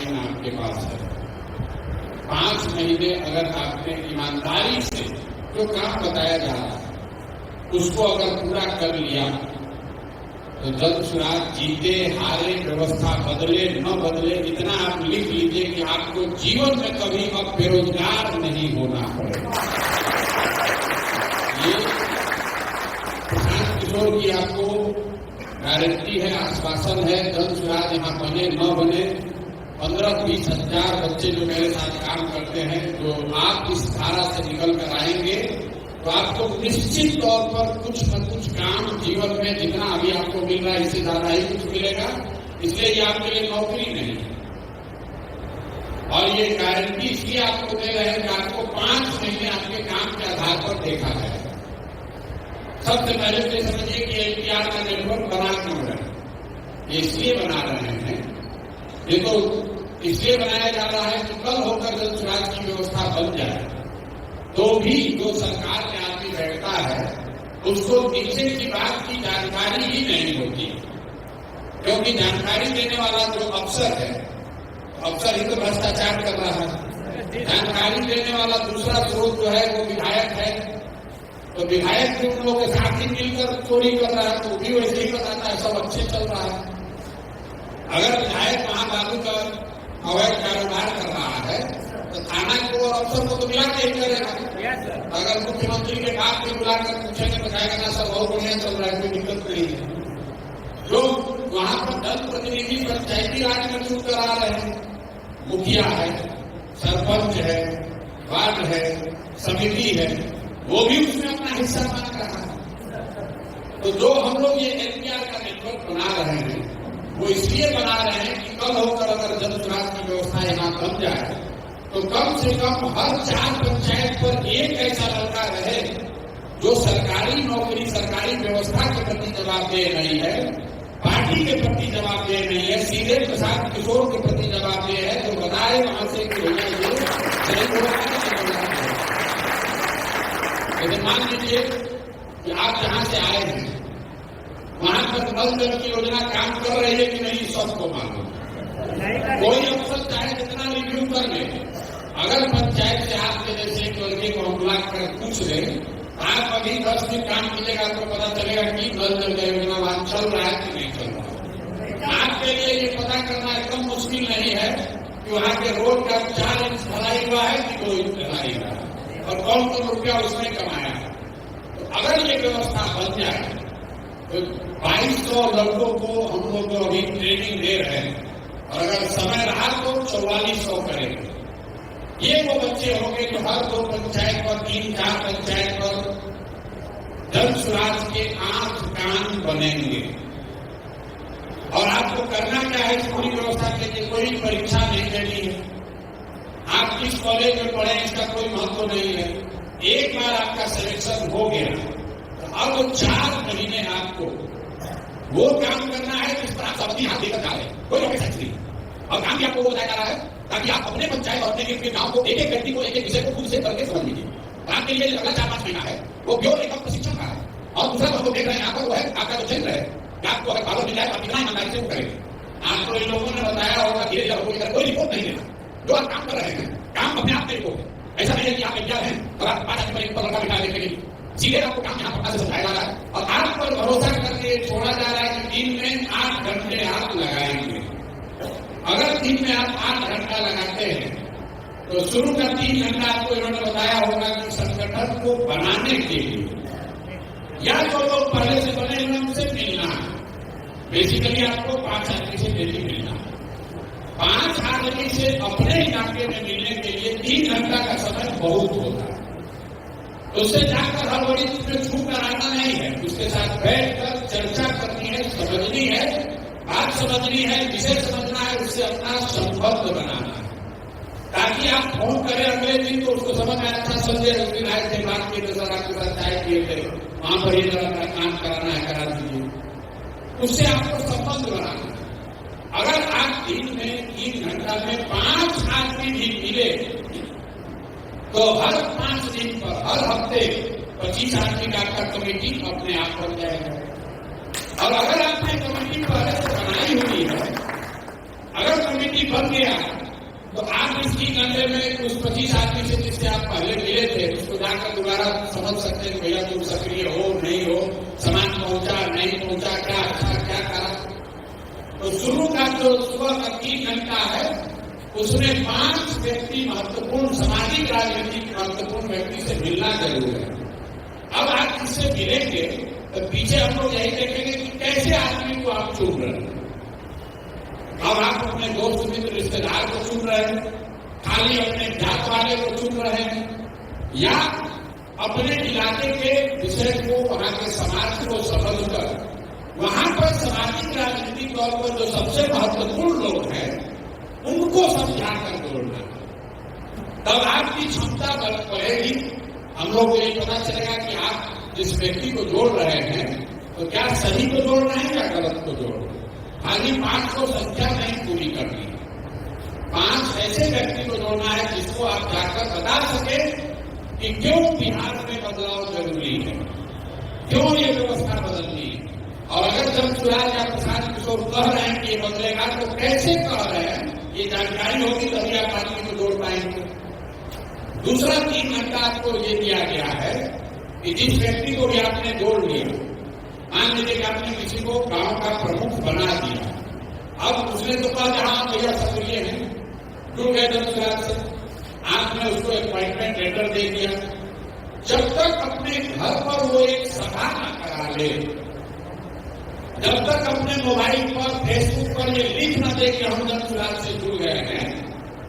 Time आपके पास है। 5 महीने अगर आपने ईमानदारी से जो काम बताया जा रहा है उसको अगर पूरा कर लिया तो जल्द चुनाव जीते हारे, व्यवस्था बदले न बदले, इतना आप लिख लीजिए कि आपको जीवन में कभी अब बेरोजगार नहीं होना पड़ेगा। ये प्रशांत किशोर की आपको गारंटी है, आश्वासन है। जल्द चुनाव यहाँ बने न बने, 15-20 हजार बच्चे जो मेरे साथ काम करते हैं, जो आप इस धारा से निकल कर आएंगे तो आपको निश्चित तौर पर कुछ न कुछ काम जीवन में जितना अभी आपको मिल रहा है इससे ज्यादा ही कुछ मिलेगा। इसलिए ये आपके लिए नौकरी नहीं है। और ये गारंटी इसलिए आपको दे रहे हैं कि आपको 5 महीने आपके काम के आधार पर देखा जाएगा। सबसे पहले तो समझिए कि एनपीआर का नेटवर्क बना क्यों रहे, इसलिए बना रहे हैं। ये तो इसलिए बनाया जा रहा है कि कल होकर जब चुनाव की व्यवस्था बन जाए तो भी जो सरकार में आदमी बैठता है उसको नीचे की बात की जानकारी ही नहीं होती, क्योंकि जानकारी देने वाला जो अफसर है, अफसर ही तो भ्रष्टाचार कर रहा है। जानकारी देने वाला दूसरा स्रोत जो है वो विधायक है, तो विधायक भी उन लोगों के साथ ही मिलकर चोरी कर रहा है, तो भी वैसे ही बताता है सब अच्छे चल रहा है। अगर विधायक वहां बाबू का अवैध कारोबार कर रहा है तो थाना को और अफसर को तो मिला के ही करेगा। अगर मुख्यमंत्री के बाप भी बुलाकर पूछेंगे बताएगा ना सब बहुत बढ़िया चल रहा है, कोई दिक्कत नहीं है। जो वहां पर जनप्रतिनिधि पंचायती राज में चुन करा रहे हैं, मुखिया है, सरपंच है, वार्ड है, समिति है, वो भी उसमें अपना हिस्सा मांग रहा है। तो जो हम लोग ये एनपीआर का नेटवर्क बना रहे हैं वो इसलिए बना रहे हैं कि कल होकर अगर जन चुनाव की व्यवस्था यहाँ बन जाए तो कम से कम हर 4 पंचायत पर एक ऐसा लड़का रहे जो सरकारी नौकरी, सरकारी व्यवस्था के प्रति जवाबदेह नहीं है, पार्टी के प्रति जवाबदेह नहीं है, सीधे प्रशांत किशोर के प्रति जवाबदेह है, जो बताए वहां से कि भैया ये मान लीजिए कि आप जहां से आए हैं वहां पर नल जल की योजना काम कर रही है कि नहीं सबको मालूम। कोई अफसर चाहे जितना रिव्यू कर ले, अगर पंचायत से आपके जैसे एक लड़के को हम बुला कर पूछ ले, आप अभी 10 दिन काम कीजिएगा तो पता चलेगा कि नल जल का योजना वहां चल रहा है कि नहीं चल रहा है। आपके लिए ये पता करना एकदम मुश्किल नहीं है कि वहां के रोड का 4 इंच ढलाई हुआ है कि 2 इंच ढलाई हुआ है और कौन रुपया उसने कमाया है। तो अगर ये व्यवस्था बन जाए तो 2200 लड़कों को हम लोग तो अभी ट्रेनिंग दे रहे हैं और अगर समय रहा तो 4400 करेंगे। ये वो बच्चे होंगे जो हर 2 पंचायत पर 3-4 पंचायत पर जन स्वराज के 8 कान बनेंगे। और आपको करना क्या है, इस पूरी व्यवस्था के लिए कोई परीक्षा नहीं देनी है। आप किस कॉलेज में पढ़े इसका कोई महत्व नहीं है। एक बार आपका सिलेक्शन हो गया अब 4 महीने आपको वो काम करना है जिस पर आप अपनी हाथ देकर जा रहे हैं, कोई रॉकेट साइंस नहीं। और काम भी आपको वो बताया जा रहा है ताकि आप अपने पंचायत और अपने गांव को एक एक व्यक्ति को एक एक विषय को खुद से करके समझ लीजिए। काम के लिए अगला 4-5 महीना है वो प्योर एक प्रशिक्षण का है। और दूसरा जो देख रहे हैं आपका वो है आपका जो क्षेत्र है कि आपको अगर पावर मिल जाए तो आप कितना ईमानदारी से वो करेंगे। आपको इन लोगों ने बताया होगा धीरे धीरे कोई रिपोर्ट नहीं देना, जो आप काम कर रहे हैं काम अपने आप में रिपोर्ट। ऐसा नहीं है कि आप इंचार्ज हैं और आप 5 आदमी पर लड़का बिठा देने के लिए सीधे आपको काम यहाँ पता से समझाया जा रहा है और आप पर भरोसा करके छोड़ा जा रहा है कि दिन में 8 घंटे आप लगाएंगे। अगर दिन में आप 8 घंटा लगाते हैं तो शुरू का 3 घंटा आपको इन्होंने बताया होगा कि संगठन को बनाने के लिए या जो लोग पहले से बने हुए उनसे मिलना है। बेसिकली आपको 5 आदमी से डेली मिलना है। 5 आदमी से अपने इलाके में मिलने के लिए 3 घंटा का समय बहुत होता है। उससे जाकर हर बड़ी उसमें छू कर आना नहीं है, उसके साथ बैठकर चर्चा करनी है, समझनी है, बात समझनी है, विषय समझना है, उससे अपना संबंध बनाना है ताकि आप फोन करें अगले दिन तो उसको समझ आया था। संजय उस दिन आए थे, बात किए थे, सर आपके साथ चाय पिए थे, वहां पर ये जरा काम कराना है करा दीजिए, उससे आपको संबंध बनाना है। अगर आप दिन में 3 घंटा में 5 आदमी भी मिले तो हर 5 दिन पर हर हफ्ते 25 आदमी का आपका कमेटी अपने आप बन जाएगा। और अगर आपने कमेटी पहले से बनाई हुई है अगर कमेटी बन गया तो आप इसकी गंदे में उस 25 आदमी से जिससे आप पहले मिले थे उसको जाकर दोबारा समझ सकते हैं भैया तुम सक्रिय हो नहीं हो, सामान पहुंचा नहीं पहुंचा, क्या अच्छा क्या करा। तो शुरू का जो सुबह का 3 घंटा है उसमें 5 व्यक्ति महत्वपूर्ण, सामाजिक राजनीतिक महत्वपूर्ण व्यक्ति से मिलना जरूर है। अब आप किससे मिलेंगे तो पीछे हम लोग यही देखेंगे कि कैसे आदमी को आप चुन रहे हैं। अब आप अपने दोस्त मित्र रिश्तेदार को चुन रहे हैं, खाली अपने जात वाले को चुन रहे हैं, या अपने इलाके के विषय को, वहां के समाज को समझकर वहां पर सामाजिक राजनीतिक तौर पर जो सबसे महत्वपूर्ण लोग हैं उनको समझाकर जोड़ना। तब आपकी क्षमता बढ़ेगी। हम लोग को ये पता चलेगा कि आप जिस व्यक्ति को जोड़ रहे हैं तो क्या सही को जोड़ रहे हैं या गलत को जोड़ रहे हैं। खाली 5 को संख्या नहीं पूरी करनी, 5 ऐसे व्यक्ति को जोड़ना है जिसको आप जाकर बता सके कि क्यों बिहार में बदलाव जरूरी है, क्यों ये व्यवस्था बदलनी है। और अगर जब सुराज या प्रसाद किशोर कह रहे हैं कि ये बदलेगा तो कैसे कह रहे हैं, ये जानकारी होगी तभी आप आदमी को जोड़ पाएंगे। दूसरा 3 घंटा आपको ये दिया गया है कि जिस व्यक्ति को भी आपने जोड़ लिया, मान लीजिए कि आपने किसी को गांव का प्रमुख बना दिया, अब उसने तो कहा जहां भैया सक्रिय है, जुड़ गए जनसुराज से, आपने उसको अपॉइंटमेंट लेटर दे दिया। जब तक अपने घर पर वो एक सभा न करा ले, जब तक अपने मोबाइल पर फेसबुक पर ये लिख न दे कि हम जनसुराज से जुड़ गए हैं,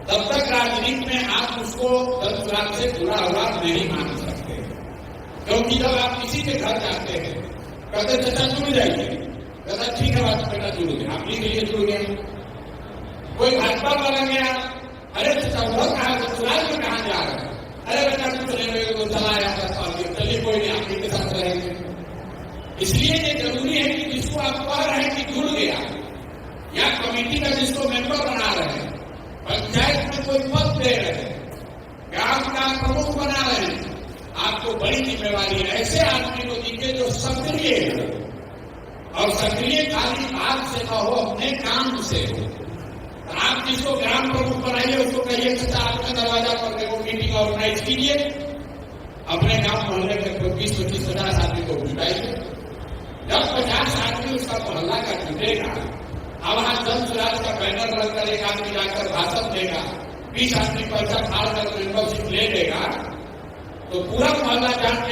तब तक राजनीति में आप उसको जनसुराज से जुड़ा हुआ नहीं मान सकते। क्योंकि जब आप किसी के घर जाते हैं कहते चाचा जुड़ जाइए, कहता ठीक है बात बेटा जुड़ गया, आप लिख लीजिए जुड़ गया। कोई भाजपा वाला गया, अरे चाचा वो कहा जनसुराज में कहाँ जा रहे हैं, अरे बेटा कुछ नहीं तो चला आया 10 साल के, चलिए कोई नहीं आप के साथ रहेंगे। इसलिए ये जरूरी है कि जिसको आप कह रहे हैं कि जुड़ गया, या कमेटी का जिसको मेंबर बना रहे हैं, पंचायत में कोई पद दे रहे हैं, ग्राम का प्रमुख बना रहे हैं, आपको बड़ी जिम्मेवारी है ऐसे आदमी को दीजिए जो सक्रिय है, और सक्रिय खाली बात से न हो, अपने काम से हो। आप जिसको ग्राम प्रमुख बनाइए उसको कहिए चाचा आपने दरवाजा पर देखो मीटिंग ऑर्गेनाइज कीजिए, अपने गांव मोहल्ले के 20-25-50 आदमी को जुटाइए। जब 50 आदमी उसका मोहल्ला का जुटेगा, अब वहां जनसुराज का बैनर लगकर एक आदमी जाकर भाषण देगा, 20 आदमी पैसा फाड़ कर मेंबरशिप ले लेगा, तो पूरा मोहल्ला जान के